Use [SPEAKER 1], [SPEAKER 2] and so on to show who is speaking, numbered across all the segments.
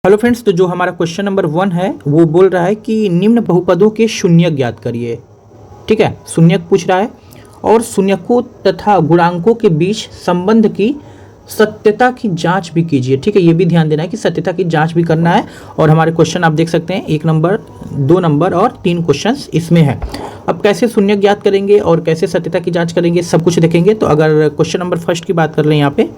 [SPEAKER 1] Hello friends, तो जो हमारा क्वेश्चन नंबर 1 है वो बोल रहा है कि निम्न बहुपदों के शून्यक ज्ञात करिए। ठीक है, शून्यक पूछ रहा है और शून्यकों तथा गुणांकों के बीच संबंध की सत्यता की जांच भी कीजिए। ठीक है, ये भी ध्यान देना है कि सत्यता की जांच भी करना है। और हमारे क्वेश्चन आप देख सकते हैं 1 नंबर, 2 नंबर और 3 क्वेश्चंस इसमें है। अब कैसे शून्यक ज्ञात करेंगे और कैसे सत्यता की जांच करेंगे सब कुछ देखेंगे। तो अगर क्वेश्चन नंबर फर्स्ट की बात कर लें यहाँ पे,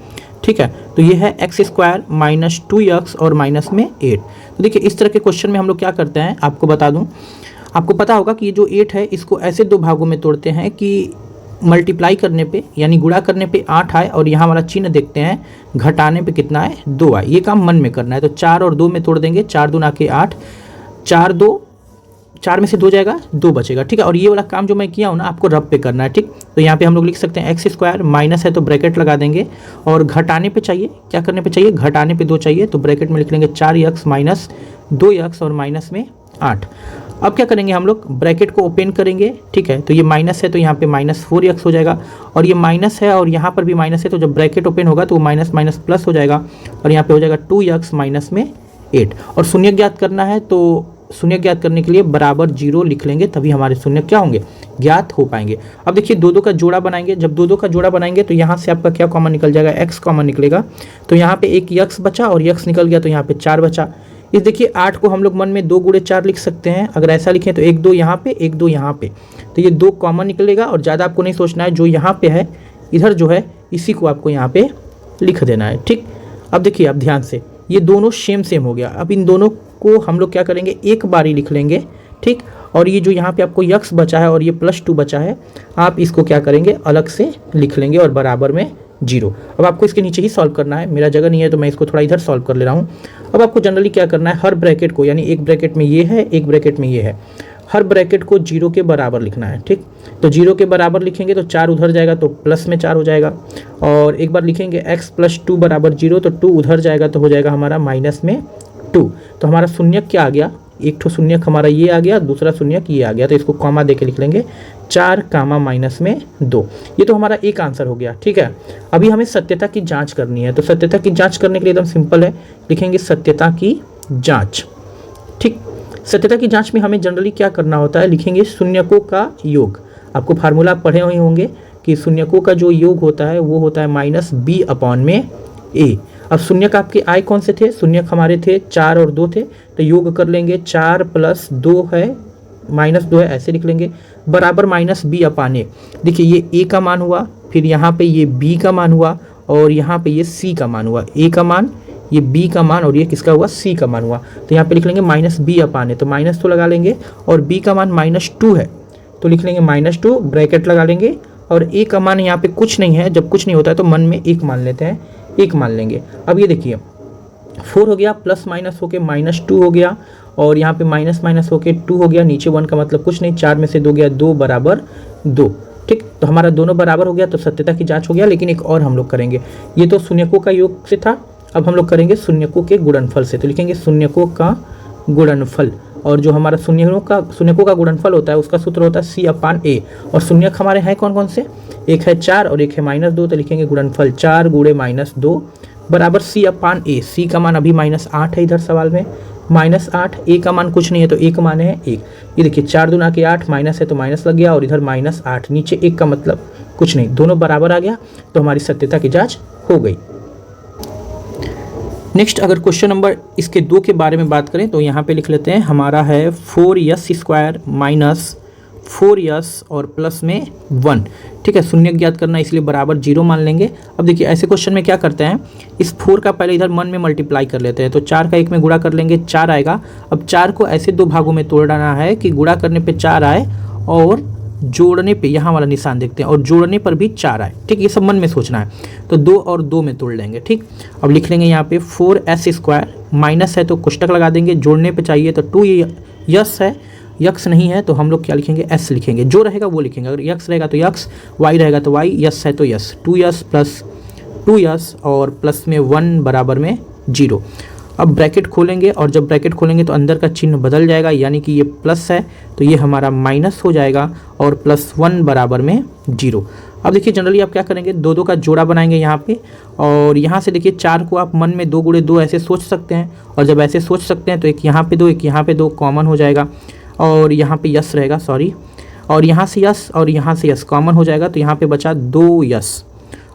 [SPEAKER 1] ठीक है, तो ये है x² माइनस 2x और माइनस में 8। तो देखिए इस तरह के क्वेश्चन में हम लोग क्या करते हैं आपको बता दूं, आपको पता होगा कि ये जो 8 है इसको ऐसे 2 भागों में तोड़ते हैं कि मल्टीप्लाई करने पे यानी गुणा करने पे 8 आए और यहाँ वाला चिन्ह देखते हैं घटाने पे कितना है 2 आए। ये काम मन में करना है। तो 4 और 2 में तोड़ देंगे, 4 दूना के 8, 4 में से 2 जाएगा, 2 बचेगा। ठीक है, और ये वाला काम जो मैं किया हूँ ना आपको रब पे करना है। ठीक, तो यहाँ पे हम लोग लिख सकते हैं x² माइनस है तो ब्रैकेट लगा देंगे और घटाने पे चाहिए, क्या करने पे चाहिए, घटाने पे 2 चाहिए तो ब्रैकेट में लिख लेंगे 4x माइनस 2x और माइनस में 8। अब क्या करेंगे हम लोग, ब्रैकेट को ओपन करेंगे। ठीक है, तो ये माइनस है तो यहाँ पे माइनस 4x हो जाएगा और ये माइनस है और यहाँ पर भी माइनस है, तो जब ब्रैकेट ओपन होगा तो माइनस माइनस प्लस हो जाएगा और यहाँ पे हो जाएगा 2x माइनस में 8। और शून्य ज्ञात करना है तो शून्य ज्ञात करने के लिए बराबर 0 लिख लेंगे, तभी हमारे शून्य क्या होंगे, ज्ञात हो पाएंगे। अब देखिए 2 का जोड़ा बनाएंगे, जब 2 का जोड़ा बनाएंगे तो यहाँ से आपका क्या कॉमन निकल जाएगा, x कॉमन निकलेगा। तो यहाँ पे एक x बचा और x निकल गया तो यहाँ पे 4 बचा। इस देखिए 8 को हम लोग मन में 2 गुणे 4 लिख सकते हैं। अगर ऐसा लिखें तो 1 2 यहाँ पे, 1 2 यहाँ पे, तो ये 2 कॉमन निकलेगा और ज़्यादा आपको नहीं सोचना है, जो यहाँ पे है इधर जो है इसी को आपको यहाँ पे लिख देना है। ठीक, अब देखिए आप ध्यान से, ये दोनों सेम हो गया। अब इन दोनों को हम लोग क्या करेंगे, एक बार ही लिख लेंगे। ठीक, और ये जो यहाँ पे आपको x बचा है और ये +2 बचा है, आप इसको क्या करेंगे अलग से लिख लेंगे और बराबर में 0। अब आपको इसके नीचे ही सॉल्व करना है, मेरा जगह नहीं है तो मैं इसको थोड़ा इधर सॉल्व कर ले रहा हूँ। अब आपको जनरली क्या करना है, हर ब्रैकेट को, यानी एक ब्रैकेट में ये है, एक ब्रैकेट में ये है, हर ब्रैकेट को 0 के बराबर लिखना है। ठीक, तो 0 के बराबर लिखेंगे तो 4 उधर जाएगा तो प्लस में 4 हो जाएगा और एक बार लिखेंगे x + 2 = 0 तो 2 उधर जाएगा तो हो जाएगा हमारा माइनस में 2। तो हमारा शून्यक क्या आ गया, एक ठो शून्यक हमारा ये आ गया, दूसरा शून्यक ये आ गया। तो इसको कॉमा दे के लिख लेंगे 4 माइनस में 2। ये तो हमारा एक आंसर हो गया। ठीक है, अभी हमें सत्यता की जांच करनी है। तो सत्यता की जांच करने के लिए एकदम सिंपल है, लिखेंगे सत्यता की जांच। ठीक, सत्यता की जांच में हमें जनरली क्या करना होता है, लिखेंगे शून्यकों का योग। आपको फार्मूला पढ़े हुए होंगे कि शून्यकों का जो योग होता है वो होता है -b/a। अब शून्यक आपके आए कौन से थे, शून्यक हमारे थे 4 और 2 थे, तो योग कर लेंगे 4 + 2 है -2 है, ऐसे लिख लेंगे बराबर -b/a। देखिए ये a का मान हुआ, फिर यहाँ पे ये b का मान हुआ और यहाँ पे ये c का मान हुआ। a का मान, ये b का मान और ये किसका हुआ, c का मान हुआ। तो यहाँ पे लिख लेंगे -b/a, तो माइनस तो लगा लेंगे और b का मान -2 है तो लिख लेंगे -2, ब्रैकेट लगा लेंगे और a का मान यहाँ पे कुछ नहीं है, जब कुछ नहीं होता है तो मन में 1 मान लेते हैं, 1 मान लेंगे। अब ये देखिए 4 हो गया, प्लस माइनस होके -2 हो गया और यहाँ पे माइनस माइनस होके 2 हो गया, नीचे 1 का मतलब कुछ नहीं, 4 में से 2 गया, 2 = 2। ठीक, तो हमारा दोनों बराबर हो गया, तो सत्यता की जांच हो गया। लेकिन एक और हम लोग करेंगे, ये तो शून्यकों का योग से था, अब हम लोग करेंगे शून्यकों के गुणनफल से। तो लिखेंगे शून्यकों का गुणनफल, और जो हमारा शून्यकों का गुणनफल होता है उसका सूत्र होता है c/a। और शून्यक हमारे हैं कौन कौन से, एक है 4 और एक है -2, तो लिखेंगे गुणनफल 4 × -2 बराबर c/a। c का मान अभी -8 है इधर सवाल में, -8, a का मान कुछ नहीं है तो a का मान है 1। ये देखिए 4 दूना के 8, माइनस है तो माइनस लग गया और इधर -8, नीचे 1 का मतलब कुछ नहीं, दोनों बराबर आ गया, तो हमारी सत्यता की जाँच हो गई। नेक्स्ट अगर क्वेश्चन नंबर इसके 2 के बारे में बात करें तो यहाँ पे लिख लेते हैं, हमारा है 4s² माइनस 4s और प्लस में 1। ठीक है, शून्य ज्ञात करना इसलिए बराबर 0 मान लेंगे। अब देखिए ऐसे क्वेश्चन में क्या करते हैं, इस 4 का पहले इधर मन में मल्टीप्लाई कर लेते हैं, तो 4 का 1 में गुणा कर लेंगे, 4 आएगा। अब 4 को ऐसे 2 भागों में तोड़ना है कि गुणा करने पे 4 आए और जोड़ने पे यहाँ वाला निशान देखते हैं और जोड़ने पर भी 4 आए। ठीक, ये सब मन में सोचना है। तो 2 और 2 में तोड़ लेंगे। ठीक, अब लिख लेंगे यहाँ पे 4s², माइनस है तो कोष्टक लगा देंगे, जोड़ने पे चाहिए तो 2s है, यक्स नहीं है तो हम लोग क्या लिखेंगे, s लिखेंगे, जो रहेगा वो लिखेंगे। अगर यक्स रहेगा तो यक्स, y रहेगा तो y, यस है तो यस, 2s + 2s और प्लस में 1 बराबर में 0। अब ब्रैकेट खोलेंगे और जब ब्रैकेट खोलेंगे तो अंदर का चिन्ह बदल जाएगा, यानी कि ये प्लस है तो ये हमारा माइनस हो जाएगा और +1 बराबर में 0। अब देखिए जनरली आप क्या करेंगे, दो दो का जोड़ा बनाएंगे यहाँ पे, और यहाँ से देखिए 4 को आप मन में 2 गुणे 2 ऐसे सोच सकते हैं, और जब ऐसे सोच सकते हैं तो एक यहाँ पे 2 एक यहाँ पे 2 कॉमन हो जाएगा, और यहाँ पे यस रहेगा, सॉरी, और यहाँ से यस और यहाँ से यस कॉमन हो जाएगा, तो यहाँ पे बचा 2 यस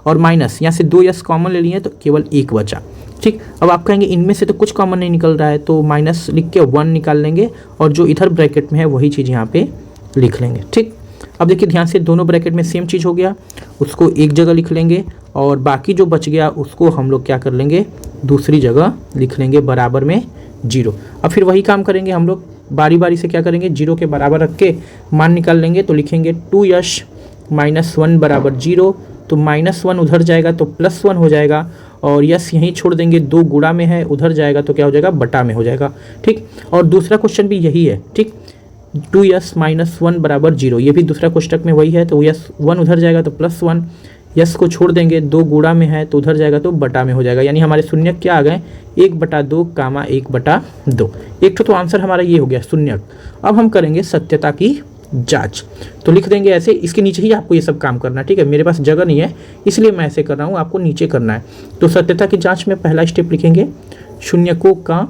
[SPEAKER 1] और माइनस, यहाँ से 2 यस कॉमन ले लिए तो केवल 1 बचा। ठीक, अब आप कहेंगे इनमें से तो कुछ कॉमन नहीं निकल रहा है, तो माइनस लिख के 1 निकाल लेंगे, और जो इधर ब्रैकेट में है वही चीज़ यहाँ पे लिख लेंगे। ठीक, अब देखिए ध्यान से, दोनों ब्रैकेट में सेम चीज़ हो गया, उसको एक जगह लिख लेंगे, और बाकी जो बच गया उसको हम लोग क्या कर लेंगे, दूसरी जगह लिख लेंगे बराबर में 0। अब फिर वही काम करेंगे हम लोग, बारी बारी से क्या करेंगे, 0 के बराबर रख के मान निकाल लेंगे, तो लिखेंगे 2 यश माइनस 1 बराबर 0, तो -1 उधर जाएगा तो +1 हो जाएगा, और यस यहीं छोड़ देंगे, 2 गुणा में है, उधर जाएगा तो क्या हो जाएगा, बटा में हो जाएगा। ठीक, और दूसरा क्वेश्चन भी यही है। ठीक, 2 यस माइनस 1 बराबर 0, ये भी दूसरा कोष्टक में वही है, तो यस 1 उधर जाएगा तो +1, यस को छोड़ देंगे, 2 गुणा में है तो उधर जाएगा तो बटा में हो जाएगा, यानी हमारे शून्यक क्या आ गए, 1/2 कामा 1/2। एक तो आंसर हमारा ये हो गया शून्यक। अब हम करेंगे सत्यता की जांच, तो लिख देंगे ऐसे, इसके नीचे ही आपको ये सब काम करना है। ठीक है, मेरे पास जगह नहीं है इसलिए मैं ऐसे कर रहा हूँ, आपको नीचे करना है। तो सत्यता की जांच में पहला स्टेप लिखेंगे शून्यकों का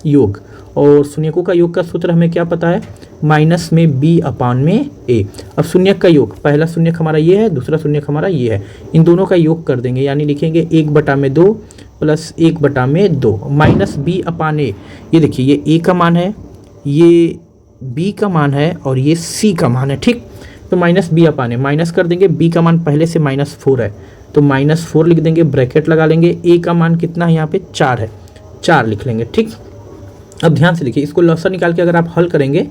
[SPEAKER 1] योग, और शून्यकों का योग का सूत्र हमें क्या पता है, माइनस में b/a। अब शून्यक का योग, पहला शून्यक हमारा ये है, दूसरा शून्यक हमारा ये है, इन दोनों का योग कर देंगे, यानी लिखेंगे 1/2 प्लस 1/2 माइनस b/a। ये देखिए, ये a का मान है, ये b का मान है, और ये c का मान है। ठीक, तो माइनस b/a माइनस कर देंगे, b का मान पहले से -4 है तो -4 लिख देंगे, ब्रैकेट लगा लेंगे, a का मान कितना है यहाँ पे 4 है, 4 लिख लेंगे। ठीक, अब ध्यान से देखिए, इसको लॉसर निकाल के अगर आप हल करेंगे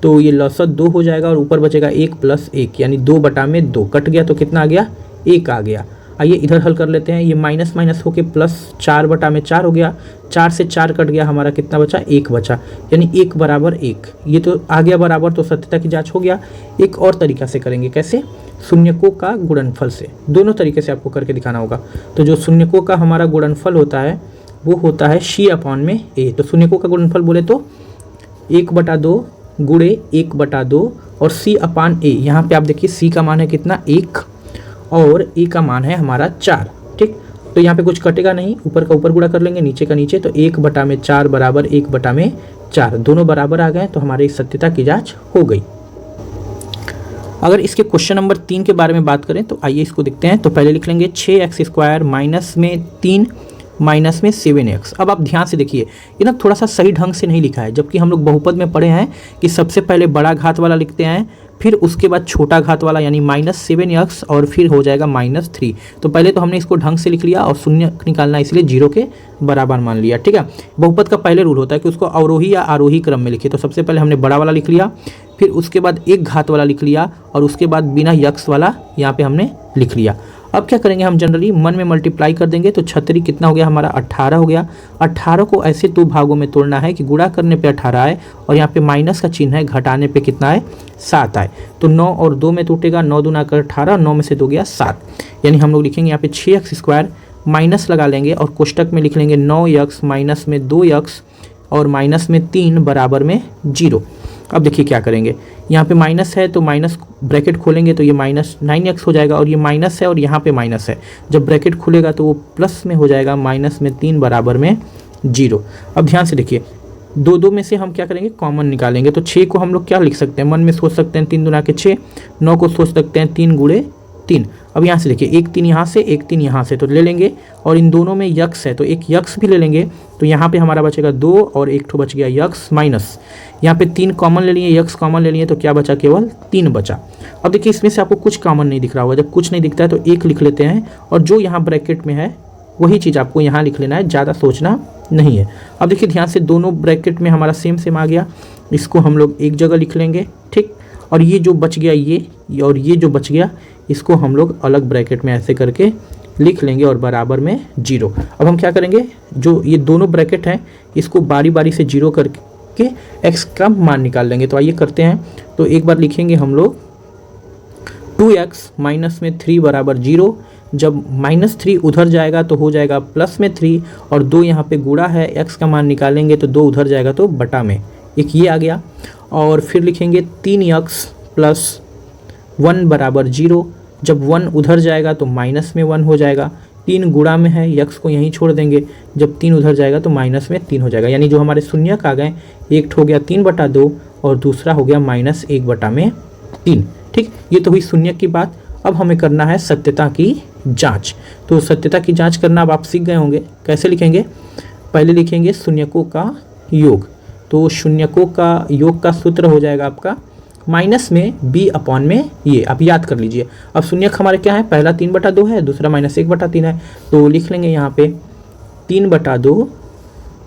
[SPEAKER 1] तो ये लॉसर 2 हो जाएगा, और ऊपर बचेगा 1 + 1, यानी 2/2 कट गया तो कितना आ गया, 1 आ गया। आइए इधर हल कर लेते हैं, ये माइनस माइनस होके +4/4 हो गया, 4 से 4 कट गया, हमारा कितना बचा, 1 बचा, यानी 1 बराबर 1, ये तो आ गया बराबर, तो सत्यता की जांच हो गया। एक और तरीका से करेंगे, कैसे, शून्यकों का गुणनफल से, दोनों तरीके से आपको करके दिखाना होगा। तो जो शून्यकों का हमारा गुणनफल होता है वो होता है c/a। तो शून्यकों का गुणनफल बोले तो 1/2 गुणे 1/2 और c/a। यहाँ पे आप देखिए c का मान है कितना, 1, और a का मान है हमारा 4। ठीक, तो यहाँ पे कुछ कटेगा नहीं, ऊपर का ऊपर गुणा कर लेंगे, नीचे का नीचे, तो 1/4 बराबर 1/4, दोनों बराबर आ गए, तो हमारी सत्यता की जांच हो गई। अगर इसके क्वेश्चन नंबर 3 के बारे में बात करें तो आइए इसको देखते हैं। तो पहले लिख लेंगे 6x² माइनस में 3 माइनस में 7x। अब आप ध्यान से देखिए, ये ना थोड़ा सा सही ढंग से नहीं लिखा है, जबकि हम लोग बहुपद में पढ़े हैं कि सबसे पहले बड़ा घात वाला लिखते हैं, फिर उसके बाद छोटा घात वाला, यानी -7x, और फिर हो जाएगा -3। तो पहले तो हमने इसको ढंग से लिख लिया, और शून्य निकालना इसलिए 0 के बराबर मान लिया। ठीक है, बहुपद का पहले रूल होता है कि उसको अवरोही या आरोही क्रम में लिखे, तो सबसे पहले हमने बड़ा वाला लिख लिया, फिर उसके बाद एक घात वाला लिख लिया, और उसके बाद बिना यक्स वाला यहाँ पे हमने लिख लिया। अब क्या करेंगे, हम जनरली मन में मल्टीप्लाई कर देंगे, तो 36 कितना हो गया हमारा, 18 हो गया। 18 को ऐसे 2 भागों में तोड़ना है कि गुणा करने पे 18 आए, और यहाँ पे माइनस का चिन्ह है, घटाने पे कितना आए, 7 आए। तो 9 और 2 में टूटेगा, 9 दूना कर 18, 9 में से 2 गया 7, यानी हम लोग लिखेंगे यहाँ पे 6x² माइनस लगा लेंगे, और कोष्टक में लिख लेंगे 9x माइनस में 2x और माइनस में 3 बराबर में 0। अब देखिए क्या करेंगे, यहाँ पे माइनस है तो माइनस ब्रैकेट खोलेंगे तो ये -9x हो जाएगा, और ये माइनस है और यहाँ पे माइनस है, जब ब्रैकेट खुलेगा तो वो प्लस में हो जाएगा, माइनस में 3 बराबर में 0। अब ध्यान से देखिए, 2 में से हम क्या करेंगे, कॉमन निकालेंगे। तो 6 को हम लोग क्या लिख सकते हैं, मन में सोच सकते हैं 3 दूना के 6, 9 को सोच सकते हैं 3 गुणे 3। अब यहाँ से देखिए, 1 3 यहाँ से, 1 3 यहाँ से, तो ले लेंगे, और इन दोनों में यक्स है तो एक यक्स भी ले लेंगे, तो यहाँ पे हमारा बचेगा 2 और 1 ठो बच गया यक्स, माइनस यहाँ पे 3 कॉमन ले लिए, यक्स कॉमन ले लिए, तो क्या बचा, केवल 3 बचा। अब देखिए इसमें से आपको कुछ कॉमन नहीं दिख रहा होगा, जब कुछ नहीं दिखता है तो 1 लिख लेते हैं, और जो यहाँ ब्रैकेट में है वही चीज़ आपको यहाँ लिख लेना है, ज़्यादा सोचना नहीं है। अब देखिए ध्यान से, दोनों ब्रैकेट में हमारा सेम आ गया, इसको हम लोग एक जगह लिख लेंगे। ठीक, और ये जो बच गया ये और ये जो बच गया, इसको हम लोग अलग ब्रैकेट में ऐसे करके लिख लेंगे, और बराबर में 0। अब हम क्या करेंगे, जो ये दोनों ब्रैकेट हैं इसको बारी बारी से 0 करके x का मान निकाल लेंगे। तो आइए करते हैं। तो एक बार लिखेंगे हम लोग 2x माइनस में 3 बराबर 0। जब -3 उधर जाएगा तो हो जाएगा प्लस में 3, और 2 यहाँ पे गुणा है, x का मान निकालेंगे तो 2 उधर जाएगा तो बटा में, एक ये आ गया। और फिर लिखेंगे 3x + 1 बराबर 0। जब 1 उधर जाएगा तो माइनस में 1 हो जाएगा, 3 गुणा में है, यक्स को यहीं छोड़ देंगे, जब 3 उधर जाएगा तो माइनस में 3 हो जाएगा। यानी जो हमारे शून्यक आ गए, एक हो गया 3/2 और दूसरा हो गया -1/3। ठीक, ये तो हुई शून्यक की बात। अब हमें करना है सत्यता की जांच। तो सत्यता की जांच करना अब आप सीख गए होंगे। कैसे लिखेंगे? पहले लिखेंगे शून्यकों का योग। तो शून्यकों का योग का सूत्र हो जाएगा आपका माइनस में b/, में ये आप याद कर लीजिए। अब शून्यक हमारे क्या है? पहला 3/2 है, दूसरा -1/3 है। तो लिख लेंगे यहाँ पे 3/2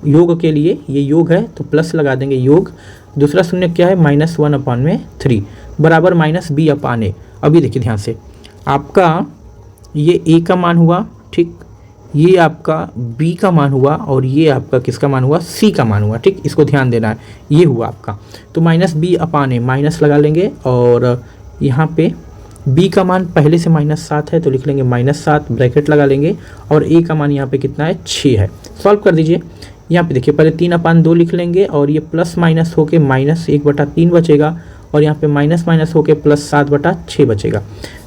[SPEAKER 1] योग के लिए, ये योग है तो प्लस लगा देंगे योग। दूसरा शून्यक क्या है? -1/3 बराबर -b/a। अभी देखिए ध्यान से, आपका ये a का मान हुआ, ठीक, ये आपका b का मान हुआ और ये आपका किसका मान हुआ? c का मान हुआ। ठीक, इसको ध्यान देना है, ये हुआ आपका। तो -b/a माइनस लगा लेंगे और यहाँ पे b का मान पहले से -7 है तो लिख लेंगे -7 ब्रैकेट लगा लेंगे और a का मान यहाँ पे कितना है? 6 है। सॉल्व कर दीजिए। यहाँ पे देखिए पहले 3/2 लिख लेंगे और ये प्लस माइनस होके -1/3 बचेगा और यहाँ पे माइनस माइनस होके +7/6 बचेगा।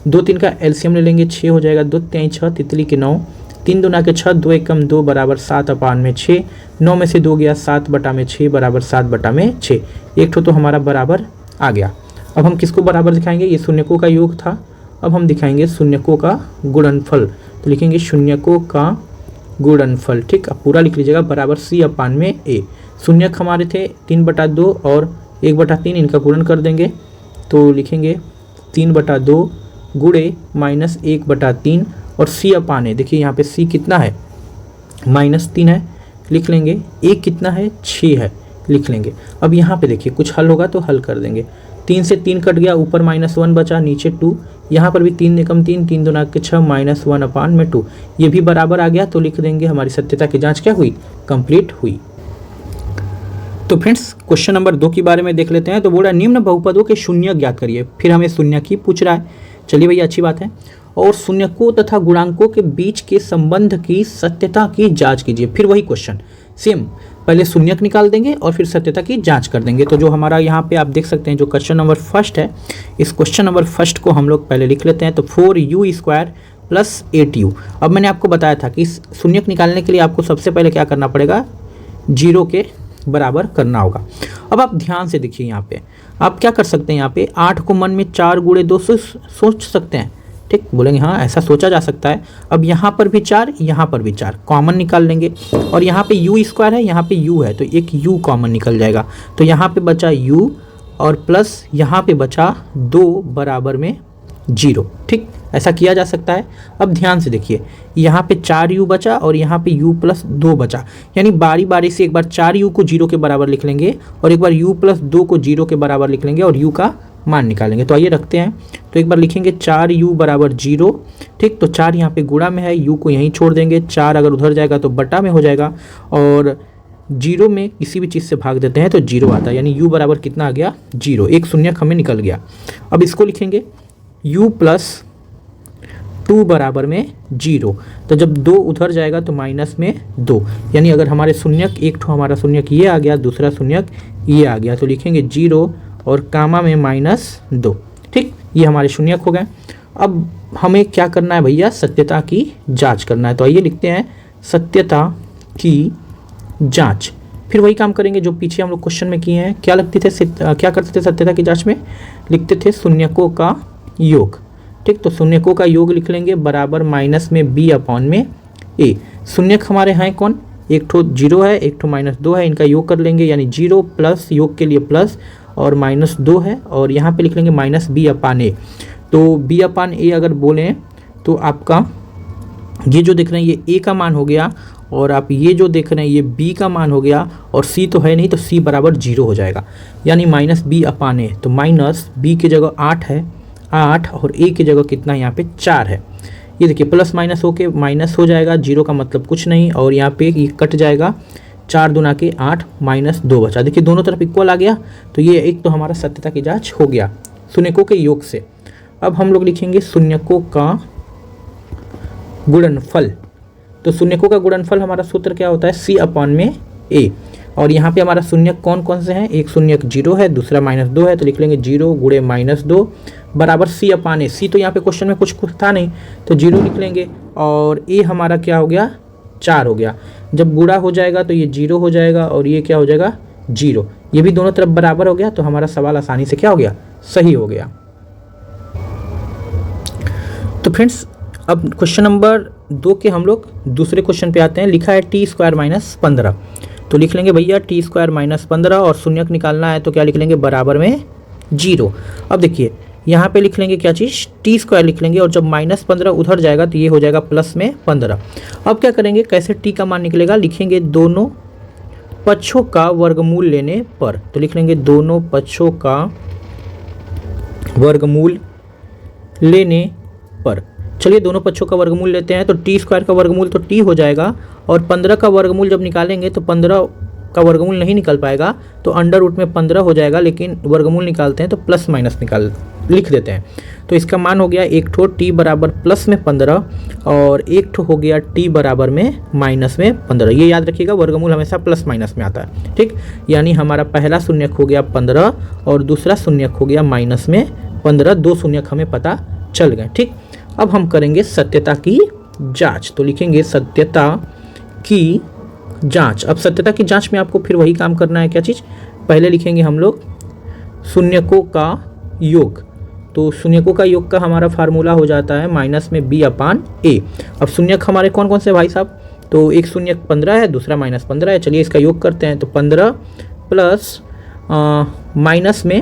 [SPEAKER 1] 2 3 का एलसीएम ले लेंगे, 6 हो जाएगा। 2 3 6, तितली के 9, 3 दूना के 6, 2 एकम 2 बराबर 7/6। 9 में से 2 गया, 7/6 बराबर 7/6। एक तो हमारा बराबर आ गया। अब हम किसको बराबर दिखाएंगे? ये शून्यकों का योग था, अब हम दिखाएंगे शून्यकों का गुणनफल। तो लिखेंगे शून्यकों का गुणनफल। ठीक, अब पूरा लिख लीजिएगा बराबर c/a। शून्यक हमारे थे 3/2 और 1/3, इनका गुणन कर देंगे तो लिखेंगे 3/2 गुणे -1/3 और c/a। देखिए यहाँ पे c कितना है? -3 है, लिख लेंगे। a कितना है? 6 है, लिख लेंगे। अब यहाँ पे देखिए कुछ हल होगा तो हल कर देंगे। 3 से 3 कट गया, ऊपर -1 बचा, नीचे 2। यहाँ पर भी 3 एकम 3, 3 दूना के 6, -1/2। ये भी बराबर आ गया तो लिख देंगे हमारी सत्यता की जांच क्या हुई? कंप्लीट हुई। तो फ्रेंड्स क्वेश्चन नंबर 2 के बारे में देख लेते हैं। तो बोल रहा है निम्न बहुपदों के शून्यक ज्ञात करिए। फिर हमें शून्यक ही पूछ रहा है। चलिए भैया, अच्छी बात है। और शून्यकों तथा गुणांकों के बीच के संबंध की सत्यता की जांच कीजिए। फिर वही क्वेश्चन सेम, पहले शून्यक निकाल देंगे और फिर सत्यता की जांच कर देंगे। तो जो हमारा यहाँ पे आप देख सकते हैं जो क्वेश्चन नंबर 1 है, इस क्वेश्चन नंबर 1 को हम लोग पहले लिख लेते हैं। तो 4u² + 8u। अब मैंने आपको बताया था कि शून्यक निकालने के लिए आपको सबसे पहले क्या करना पड़ेगा? 0 के बराबर करना होगा। अब आप ध्यान से देखिए, यहाँ पे आप क्या कर सकते हैं? यहाँ पे 8 को मन में 4 × 2 से सोच सकते हैं। ठीक, बोलेंगे हाँ ऐसा सोचा जा सकता है। अब यहाँ पर भी 4, यहाँ पर भी 4, कॉमन निकाल लेंगे और यहाँ पे u² है, यहाँ पे u है तो एक u कॉमन निकल जाएगा। तो यहाँ पे बचा u और प्लस यहाँ पे बचा 2 बराबर में 0। ठीक, ऐसा किया जा सकता है। अब ध्यान से देखिए, यहाँ पे 4u बचा और यहाँ पे u + 2 बचा, यानी बारी बारी से एक बार 4u को 0 के बराबर लिख लेंगे और एक बार u + 2 को 0 के बराबर लिख लेंगे और u का मान निकालेंगे। तो आइए रखते हैं। तो एक बार लिखेंगे 4u = 0। ठीक, तो 4 यहाँ पे गुणा में है, u को यहीं छोड़ देंगे। 4 अगर उधर जाएगा तो बटा में हो जाएगा और 0 में किसी भी चीज़ से भाग देते हैं तो 0 आता है, यानी u बराबर कितना आ गया? 0। एक शून्यक हमें निकल गया। अब इसको लिखेंगे u + 2 बराबर में 0। तो जब 2 उधर जाएगा तो माइनस में 2, यानी अगर हमारे शून्यक एक ठो हमारा शून्यक ये आ गया, दूसरा शून्यक ये आ गया, तो लिखेंगे 0 और कामा में -2। ठीक, ये हमारे शून्यक हो गए। अब हमें क्या करना है भैया? सत्यता की जांच करना है। तो आइए लिखते हैं सत्यता की जांच। फिर वही काम करेंगे जो पीछे हम लोग क्वेश्चन में किए हैं। क्या करते थे सत्यता की जांच में? लिखते थे शून्यकों का योग। ठीक, तो शून्यकों का योग लिख लेंगे बराबर -b/a। शून्यक हमारे हैं कौन? एक ठो 0 है, एक ठो -2 है, इनका योग कर लेंगे, यानी 0 प्लस योग के लिए प्लस और -2 है और यहाँ पे लिख लेंगे -b/a। तो b/a अगर बोलें तो आपका ये जो देख रहे हैं ये a का मान हो गया और आप ये जो देख रहे हैं ये b का मान हो गया और c तो है नहीं तो c बराबर 0 हो जाएगा, यानी -b/a। तो माइनस b की जगह 8 है, 8 और a की जगह कितना यहाँ पे 4 है। ये देखिए प्लस माइनस होके माइनस हो जाएगा, 0 का मतलब कुछ नहीं और यहाँ पे ये कट जाएगा। 4 दूना के 8 -2 बचा। देखिए दोनों तरफ इक्वल आ गया। तो ये एक तो हमारा सत्यता की जांच हो गया शून्यकों के योग से। अब हम लोग लिखेंगे शून्यकों का गुणनफल। तो शून्यकों का गुणनफल हमारा सूत्र क्या होता है? c/a। और यहाँ पे हमारा शून्य कौन कौन से हैं, एक शून्य 0 है, दूसरा -2 है, तो लिख लेंगे 0 गुणे -2 बराबर c अपान ए। सी तो यहाँ पे क्वेश्चन में कुछ था नहीं तो 0 लिख लेंगे, और ए हमारा क्या हो गया 4 हो गया। जब गुणा हो जाएगा तो ये 0 हो जाएगा और ये क्या हो जाएगा 0, ये भी दोनों तरफ बराबर हो गया, तो हमारा सवाल आसानी से क्या हो गया, सही हो गया। तो फ्रेंड्स अब क्वेश्चन नंबर 2 के हम लोग दूसरे क्वेश्चन पे आते हैं। लिखा है t² - 15, तो लिख लेंगे भैया t² - 15 और शून्यक निकालना है तो क्या लिख लेंगे बराबर में 0। अब देखिए यहाँ पे लिख लेंगे क्या चीज़ t² लिख लेंगे, और जब -15 उधर जाएगा तो ये हो जाएगा प्लस में 15। अब क्या करेंगे, कैसे t का मान निकलेगा, लिखेंगे दोनों पक्षों का वर्गमूल लेने पर, तो लिख लेंगे दोनों पक्षों का वर्गमूल लेने पर। चलिए दोनों पक्षों का वर्गमूल लेते हैं, तो t² का वर्गमूल तो t हो जाएगा, और 15 का वर्गमूल जब निकालेंगे तो 15 का वर्गमूल नहीं निकल पाएगा, तो अंडर रूट में 15 हो जाएगा, लेकिन वर्गमूल निकालते हैं तो प्लस माइनस लिख देते हैं। तो इसका मान हो गया एक ठो t बराबर प्लस में 15 और एक ठो हो गया t बराबर में माइनस में 15। ये याद रखिएगा वर्गमूल हमेशा प्लस माइनस में आता है, ठीक। यानी हमारा पहला शून्यक हो गया 15 और दूसरा शून्यक हो गया माइनस में 15, दो शून्यक हमें पता चल गए, ठीक। अब हम करेंगे सत्यता की जांच, तो लिखेंगे सत्यता की जांच। अब सत्यता की जांच में आपको फिर वही काम करना है, क्या चीज़, पहले लिखेंगे हम लोग शून्यकों का योग, तो शून्यकों का योग का हमारा फार्मूला हो जाता है माइनस में b अपान a। अब शून्यक हमारे कौन कौन से भाई साहब, तो एक शून्यक 15 है, दूसरा -15 है। चलिए इसका योग करते हैं, तो 15 प्लस माइनस में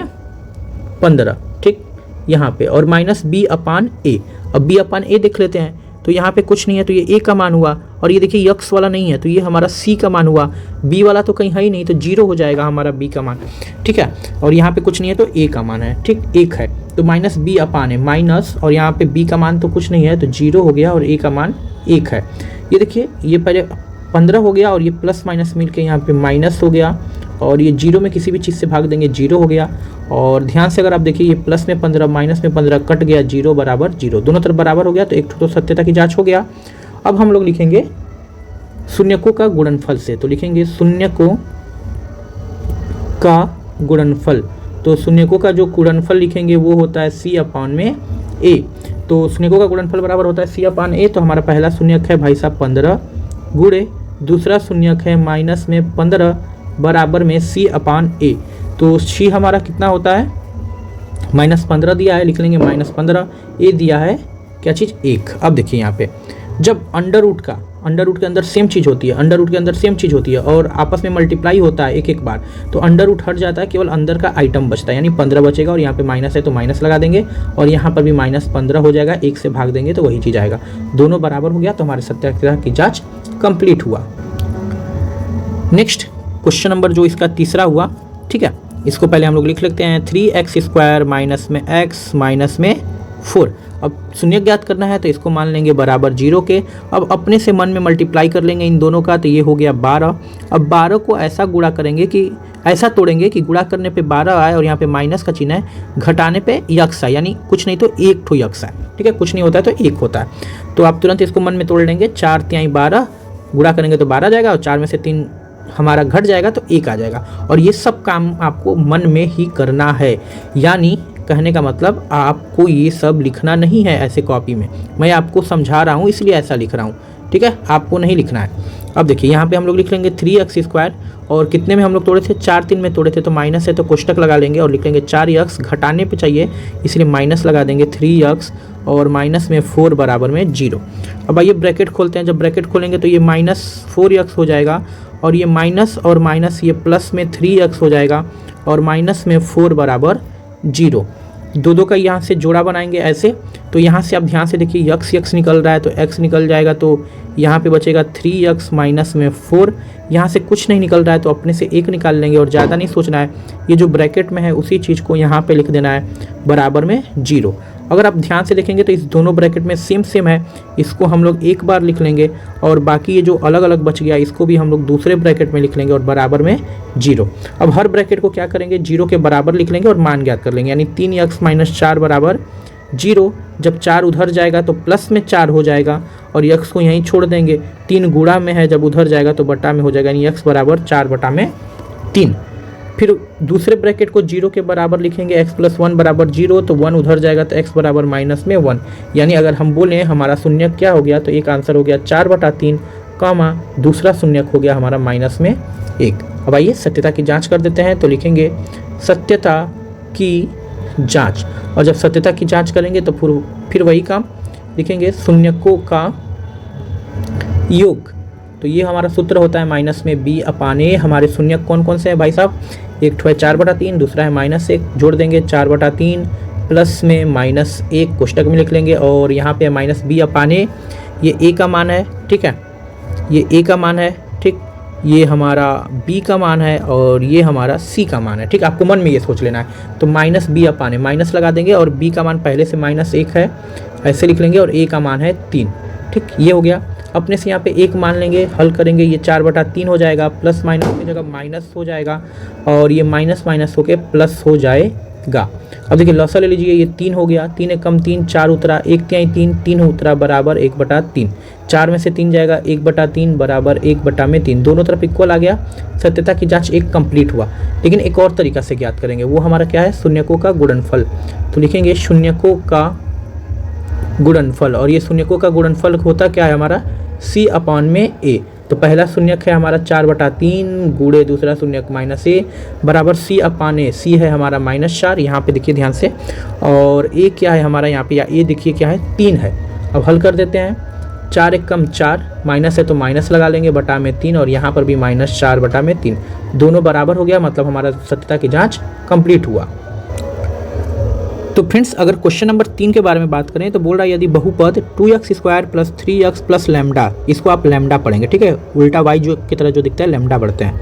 [SPEAKER 1] 15, ठीक, यहाँ पे, और माइनस b अपान a। अब b अपान a देख लेते हैं, तो यहाँ पे कुछ नहीं है तो ये a का मान हुआ, और ये देखिए यक्स वाला नहीं है तो ये हमारा c का मान हुआ, b वाला तो कहीं है ही नहीं तो 0 हो जाएगा हमारा b का मान, ठीक है। और यहाँ पे कुछ नहीं है तो a का मान है, ठीक, 1 है तो माइनस b अपान है माइनस, और यहाँ पे b का मान तो कुछ नहीं है तो 0 हो गया, और a का मान 1 है। ये देखिए ये पहले 15 हो गया और ये प्लस माइनस मिल के यहाँ पे माइनस हो गया, और ये 0 में किसी भी चीज़ से भाग देंगे 0 हो गया। और ध्यान से अगर आप देखिए ये प्लस में 15 माइनस में 15 कट गया, 0 बराबर 0, दोनों तरफ बराबर हो गया, तो एक तो सत्यता की जांच हो गया। अब हम लोग लिखेंगे शून्यकों का गुणनफल से, तो लिखेंगे शून्यकों का गुणनफल, तो शून्यकों का जो गुणनफल लिखेंगे वो होता है c अपान में a। तो शून्यकों का गुणनफल बराबर होता है c अपान a, तो हमारा पहला शून्यक है भाई साहब 15 गुणे दूसरा शून्यक है माइनस में 15 बराबर में c अपान a। तो c हमारा कितना होता है, -15 दिया है, लिख लेंगे -15, a दिया है क्या चीज़ 1। अब देखिए यहाँ पे जब अंडर रूट के अंदर सेम चीज़ होती है, अंडर रूट के अंदर सेम चीज़ होती है और आपस में मल्टीप्लाई होता है एक एक बार, तो अंडर रूट हट जाता है, केवल अंदर का आइटम बचता है, यानी 15 बचेगा, और यहाँ पे माइनस है तो माइनस लगा देंगे, और यहाँ पर भी -15 हो जाएगा, 1 से भाग देंगे तो वही चीज़ आएगा, दोनों बराबर हो गया, तो हमारे सत्यता की जाँच कंप्लीट हुआ। नेक्स्ट क्वेश्चन नंबर जो इसका तीसरा हुआ, ठीक है, इसको पहले हम लोग लिख लेते हैं 3x² माइनस में x माइनस में 4। अब शून्य ज्ञात करना है तो इसको मान लेंगे बराबर 0 के। अब अपने से मन में मल्टीप्लाई कर लेंगे इन दोनों का, तो ये हो गया 12। अब 12 को ऐसा गुणा करेंगे कि ऐसा तोड़ेंगे कि गुणा करने पे 12 आए और यहाँ पे माइनस का चिन्ह है, घटाने पे यक्स आए, यानी कुछ नहीं तो एक ठो यक्स आए, ठीक है, कुछ नहीं होता है तो एक होता है। तो आप तुरंत इसको मन में तोड़ लेंगे, 4 तिहाई 12, गुणा करेंगे तो 12 जाएगा, और 4 में से 3 हमारा घट जाएगा तो 1 आ जाएगा। और ये सब काम आपको मन में ही करना है, यानी कहने का मतलब आपको ये सब लिखना नहीं है ऐसे कॉपी में, मैं आपको समझा रहा हूँ इसलिए ऐसा लिख रहा हूँ, ठीक है, आपको नहीं लिखना है। अब देखिए यहाँ पे हम लोग लिख लेंगे 3x², और कितने में हम लोग तोड़े थे, 4 3 में तोड़े थे, तो माइनस है तो कोष्टक लगा लेंगे और लिख लेंगे 4x, घटाने पे चाहिए इसलिए माइनस लगा देंगे 3x, और माइनस में 4 बराबर में 0। अब आइए ब्रैकेट खोलते हैं, जब ब्रैकेट खोलेंगे तो ये -4x हो जाएगा, और ये माइनस और माइनस ये प्लस में 3x हो जाएगा, और माइनस में 4 बराबर 0। दो का यहाँ से जोड़ा बनाएंगे ऐसे, तो यहाँ से आप ध्यान से देखिए यक्स निकल रहा है तो x निकल जाएगा, तो यहाँ पे बचेगा 3x माइनस में 4। यहाँ से कुछ नहीं निकल रहा है तो अपने से 1 निकाल लेंगे, और ज़्यादा नहीं सोचना है, ये जो ब्रैकेट में है उसी चीज़ को यहाँ पे लिख देना है बराबर में 0। अगर आप ध्यान से देखेंगे तो इस दोनों ब्रैकेट में सेम है, इसको हम लोग एक बार लिख लेंगे, और बाकी ये जो अलग अलग बच गया इसको भी हम लोग दूसरे ब्रैकेट में लिख लेंगे और बराबर में 0। अब हर ब्रैकेट को क्या करेंगे, 0 के बराबर लिख लेंगे और मान ज्ञात कर लेंगे, यानी 3x - 4 बराबर जीरो, जब 4 उधर जाएगा तो प्लस में 4 हो जाएगा और यक्स को यहीं छोड़ देंगे, 3 गुणा में है, जब उधर जाएगा तो बटा में हो जाएगा, यानी यक्स बराबर 4/3। फिर दूसरे ब्रैकेट को 0 के बराबर लिखेंगे, x + 1 = 0, तो 1 उधर जाएगा तो x बराबर -1, यानी अगर हम बोलें हमारा शून्यक क्या हो गया, तो एक आंसर हो गया 4/3, दूसरा शून्यक हो गया हमारा -1। अब आइए सत्यता की जांच कर देते हैं, तो लिखेंगे सत्यता की जांच, और जब सत्यता की जांच करेंगे तो फिर वही काम लिखेंगे, शून्यकों का योग। तो ये हमारा सूत्र होता है -b/a। हमारे शून्यक कौन कौन से हैं भाई साहब, एक तो है 4/3, दूसरा है -1, जोड़ देंगे 4/3 प्लस में -1 कोष्टक में लिख लेंगे, और यहाँ पे -b/a, ये a का मान है, ठीक है, ये a का मान है, ठीक, ये हमारा b का मान है और ये हमारा c का मान है, ठीक, आपको मन में ये सोच लेना है। तो -b/a माइनस लगा देंगे और b का मान पहले से -1 है, ऐसे लिख लेंगे, और a का मान है 3, ठीक, ये हो गया। अपने से यहाँ पे 1 मान लेंगे, हल करेंगे, ये 4/3 हो जाएगा, प्लस माइनस की जगह माइनस हो जाएगा, और ये माइनस माइनस होके प्लस हो जाएगा। अब देखिए लॉसा ले लीजिए, ये 3 हो गया, 3 × 3 4 उतरा, 1 × 3 3 उतरा बराबर 1/3, 4 में से 3 जाएगा, 1/3 बराबर 1/3, दोनों तरफ इक्वल आ गया। सत्यता की जांच एक कंप्लीट हुआ। लेकिन एक और तरीका से ज्ञात करेंगे, वो हमारा क्या है, शून्यकों का गुणनफल। तो लिखेंगे शून्यकों का गुणनफल, और ये शून्यकों का गुणनफल होता क्या है हमारा, c/a। तो पहला शून्यक है हमारा 4/3 गुणे दूसरा शून्यक -a बराबर c/a। c है हमारा -4, यहाँ पे देखिए ध्यान से, और a क्या है हमारा यहाँ पे, या a देखिए क्या है, 3 है। अब हल कर देते हैं, 4 × 4 माइनस है तो माइनस लगा लेंगे, बटा में 3, और यहाँ पर भी -4/3, दोनों बराबर हो गया, मतलब हमारा सत्यता की जाँच कंप्लीट हुआ। तो फ्रेंड्स अगर क्वेश्चन नंबर 3 के बारे में बात करें तो बोल रहा है यदि बहुपद 2x² + 3x + लैम्डा, इसको आप लैम्डा पढ़ेंगे, ठीक है, उल्टा y जो की तरह जो दिखता है लैम्डा पढ़ते हैं,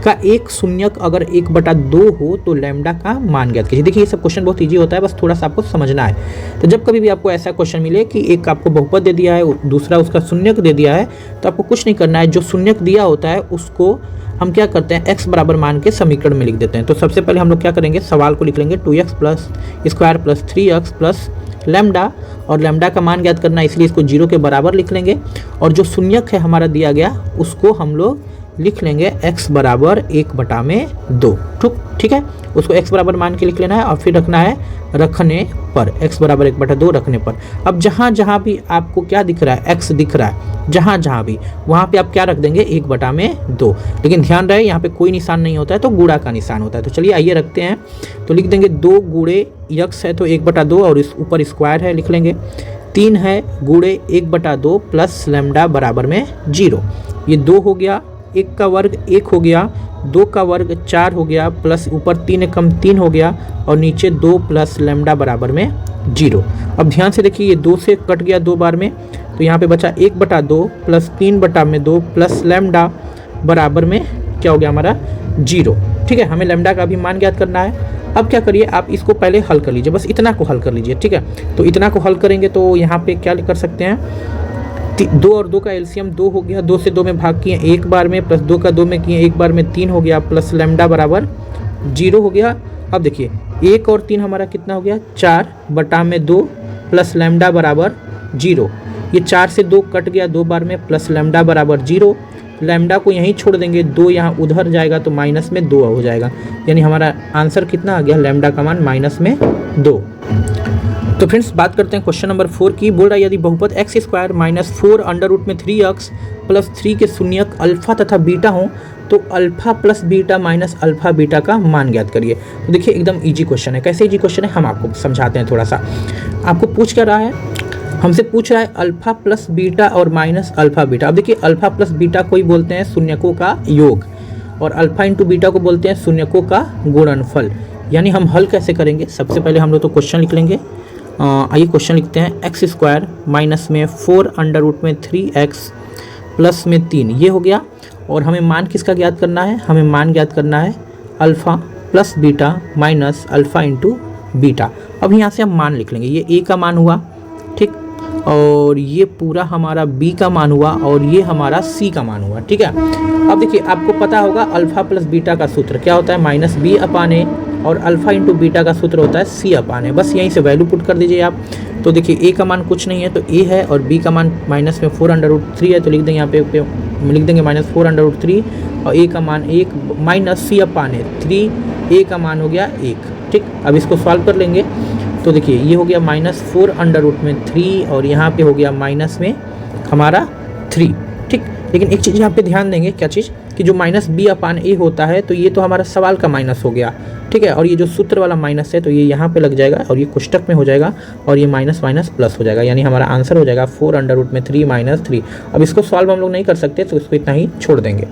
[SPEAKER 1] का एक शून्यक अगर 1/2 हो तो लैम्डा का मान ज्ञात कीजिए। देखिए ये सब क्वेश्चन बहुत ईजी होता है, बस थोड़ा सा आपको समझना है। तो जब कभी भी आपको ऐसा क्वेश्चन मिले कि एक आपको बहुपद दे दिया है, दूसरा उसका शून्यक दे दिया है, तो आपको कुछ नहीं करना है, जो शून्यक दिया होता है उसको हम क्या करते हैं, x बराबर मान के समीकरण में लिख देते हैं। तो सबसे पहले हम लोग क्या करेंगे, सवाल को लिख लेंगे 2x + 3x + लैम्डा, और लैम्डा का मान ज्ञात करना है इसलिए इसको 0 के बराबर लिख लेंगे, और जो शून्यक है हमारा दिया गया उसको हम लोग लिख लेंगे x बराबर 1/2, ठीक है, उसको x बराबर मान के लिख लेना है, और फिर रखना है रखने पर, x बराबर 1/2 रखने पर। अब जहाँ जहाँ भी आपको क्या दिख रहा है, x दिख रहा है, जहाँ जहाँ भी वहाँ पे आप क्या रख देंगे, 1/2। लेकिन ध्यान रहे यहाँ पे कोई निशान नहीं होता है, तो गुणा का निशान होता है। तो चलिए आइए रखते हैं, तो लिख देंगे 2 गुणे x है तो 1/2, और इस ऊपर स्क्वायर है लिख लेंगे, 3 है गुणे 1/2 प्लस लैम्डा बराबर में 0, ये 2 हो गया, 1 का वर्ग 1 हो गया, 2 का वर्ग 4 हो गया, प्लस ऊपर 3 × 3 हो गया, और नीचे 2 प्लस लैम्डा बराबर में 0। अब ध्यान से देखिए ये 2 से कट गया 2 बार में, तो यहाँ पे बचा 1/2 प्लस 3/2 प्लस लैम्डा बराबर में क्या हो गया हमारा 0, ठीक है। हमें लैम्डा का भी मान ज्ञात करना है। अब क्या करिए, आप इसको पहले हल कर लीजिए, बस इतना को हल कर लीजिए, ठीक है। तो इतना को हल करेंगे तो यहाँ पे क्या कर सकते हैं, 2 और 2 का एलसीएम 2 हो गया, 2 से 2 में भाग किए 1 बार में, प्लस 2 का 2 में किए 1 बार में 3 हो गया, प्लस लैम्डा बराबर 0 हो गया। अब देखिए 1 और 3 हमारा कितना हो गया, 4/2 प्लस लैम्डा बराबर 0, ये 4 से 2 कट गया 2 बार में, प्लस लैम्डा बराबर 0, लैम्डा को यहीं छोड़ देंगे, 2 यहाँ उधर जाएगा तो माइनस में 2 हो जाएगा, यानी हमारा आंसर कितना आ गया, लैम्डा का मान -2। तो फ्रेंड्स बात करते हैं क्वेश्चन नंबर 4 की। बोल रहा है यदि बहुपद x² - 4 √ 3x + 3 के शून्यक अल्फा तथा बीटा हो तो alpha plus beta minus alpha beta का मान ज्ञात करिए। तो देखिए एकदम इजी क्वेश्चन है। कैसे इजी क्वेश्चन है हम आपको समझाते हैं थोड़ा सा। आपको पूछ क्या रहा है, हमसे पूछ रहा है अल्फा प्लस बीटा और माइनस अल्फा बीटा। अब देखिए अल्फा प्लस बीटा को ही बोलते हैं शून्यकों का योग, और अल्फा इंटू बीटा को बोलते हैं शून्यकों का गुणनफल। यानी हम हल कैसे करेंगे, सबसे पहले हम लोग तो क्वेश्चन लिख लेंगे। आइए क्वेश्चन लिखते हैं, x² माइनस में 4 √ 3x प्लस में 3, ये हो गया। और हमें मान किसका ज्ञात करना है, हमें मान ज्ञात करना है alpha plus beta minus alpha into beta. अब यहाँ से हम मान लिख लेंगे, ये a का मान हुआ, ठीक। और ये पूरा हमारा b का मान हुआ और ये हमारा c का मान हुआ, ठीक है। अब देखिए आपको पता होगा अल्फा प्लस बीटा का सूत्र क्या होता है, माइनस बी अपान ए, और अल्फा इंटू बीटा का सूत्र होता है सी अपान ए। बस यहीं से वैल्यू पुट कर दीजिए आप। तो देखिए ए का मान कुछ नहीं है तो ए है, और बी का मान माइनस में 4√3 है तो लिख देंगे यहाँ पे लिख देंगे माइनस 4√3, और ए का मान 1 माइनस सी अपान ए 3, ए का मान हो गया 1, ठीक। अब इसको सॉल्व कर लेंगे तो देखिए ये हो गया -4√3 और यहाँ पे हो गया माइनस में हमारा 3, ठीक। लेकिन एक चीज़ यहाँ पे ध्यान देंगे, क्या चीज़, कि जो माइनस बी अपान ए होता है तो ये तो हमारा सवाल का माइनस हो गया, ठीक है। और ये जो सूत्र वाला माइनस है तो ये यहाँ पे लग जाएगा और ये कोष्टक में हो जाएगा और ये माइनस माइनस प्लस हो जाएगा, यानी हमारा आंसर हो जाएगा 4√3 - 3। अब इसको सॉल्व हम लोग नहीं कर सकते तो इसको इतना ही छोड़ देंगे।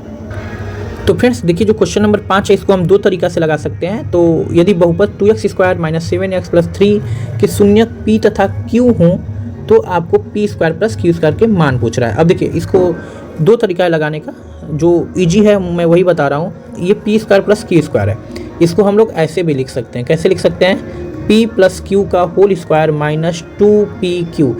[SPEAKER 1] तो फ्रेंड्स देखिए जो क्वेश्चन नंबर 5 है इसको हम दो तरीका से लगा सकते हैं। तो यदि बहुपद 2x² - 7x + 3 के शून्यक p तथा q हों तो आपको p² + q² के मान पूछ रहा है। अब देखिए इसको दो तरीका है लगाने का, जो इजी है मैं वही बता रहा हूँ। ये p² + q² है, इसको हम लोग ऐसे भी लिख सकते हैं। कैसे लिख सकते हैं, p + q का होल स्क्वायर माइनस 2pq।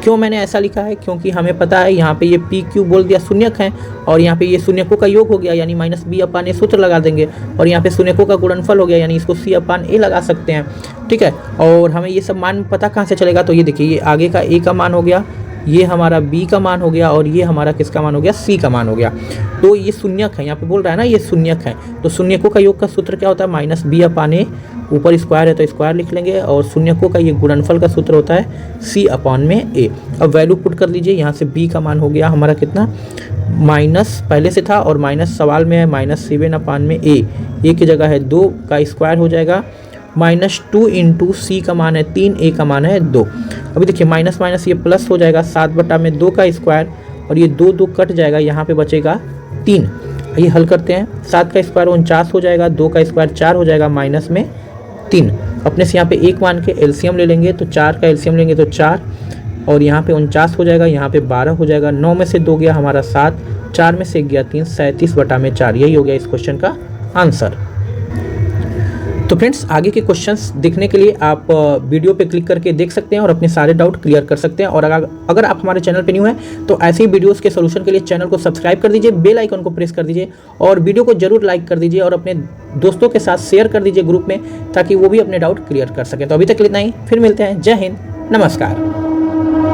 [SPEAKER 1] क्यों मैंने ऐसा लिखा है, क्योंकि हमें पता है यहाँ पे ये पी क्यू बोल दिया शून्यक है और यहाँ पे ये शून्यकों का योग हो गया यानी माइनस बी अपान ए सूत्र लगा देंगे, और यहाँ पे शून्यकों का गुणनफल हो गया यानी इसको सी अपान ए लगा सकते हैं, ठीक है। और हमें ये सब मान पता कहाँ से चलेगा, तो ये देखिए ये आगे का ए का मान हो गया, ये हमारा बी का मान हो गया और ये हमारा किसका मान हो गया, सी का मान हो गया। तो ये शून्यक है, यहाँ पे बोल रहा है ना ये शून्यक है, तो शून्यकों का योग का सूत्र क्या होता है, माइनस बी अपान ए, ऊपर स्क्वायर है तो स्क्वायर लिख लेंगे, और शून्यकों का ये गुणनफल का सूत्र होता है सी अपान में ए। अब वैल्यू पुट कर लीजिए, यहाँ से बी का मान हो गया हमारा कितना, माइनस पहले से था और माइनस सवाल में है -7 अपान में ए की जगह है 2 का स्क्वायर हो जाएगा, -2 इंटू सी का मान है 3, ए का मान है 2। अभी देखिए माइनस माइनस ये प्लस हो जाएगा, 7/2 का स्क्वायर और ये 2 कट जाएगा, यहाँ पे बचेगा 3। ये हल करते हैं, 7 का स्क्वायर 49 हो जाएगा, 2 का स्क्वायर 4 हो जाएगा, माइनस में 3। अपने से यहाँ पे 1 मान के एलसीएम ले लेंगे तो 4 का एलसीएम लेंगे तो 4, और यहाँ पे 49 हो जाएगा, यहाँ पे 12 हो जाएगा, 9 में से 2 गया हमारा 7, 4 में से 1 गया 3, 37/4। यही हो गया इस क्वेश्चन का आंसर। तो फ्रेंड्स आगे के क्वेश्चंस देखने के लिए आप वीडियो पे क्लिक करके देख सकते हैं और अपने सारे डाउट क्लियर कर सकते हैं। और अगर आप हमारे चैनल पे न्यू हैं तो ऐसे ही वीडियोस के सोल्यूशन के लिए चैनल को सब्सक्राइब कर दीजिए, बेल आइकन को प्रेस कर दीजिए और वीडियो को जरूर लाइक कर दीजिए और अपने दोस्तों के साथ शेयर कर दीजिए ग्रुप में, ताकि वो भी अपने डाउट क्लियर कर सकें। तो अभी तक इतना ही, फिर मिलते हैं। जय हिंद, नमस्कार।